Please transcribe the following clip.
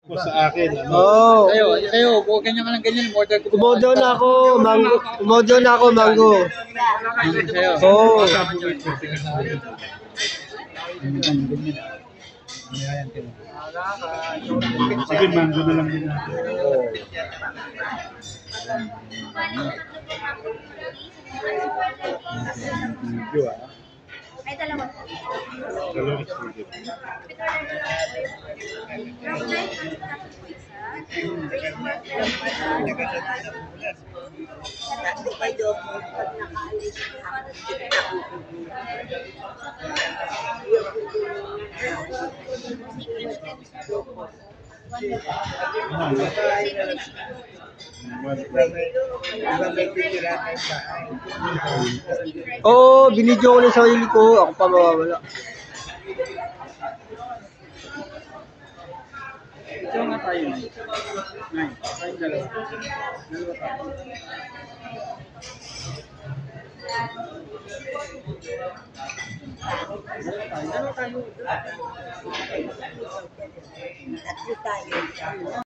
Po sa akin, ano? Oo. Kayo, huwag ganyan ka lang ganyan. Order ko. Umorder na ako, mango. Umorder na ako, mango. Sa'yo. Oo. Sige, mango na lang din natin. Video ah. Ay, dalawa. Dalawa sige. Oo, binidyo ko na sa sarili ko. Ako pa mawawala. Ito nga tayo. Nine. Tayong dalawa. Dalawa tayo. Dalawa tayo.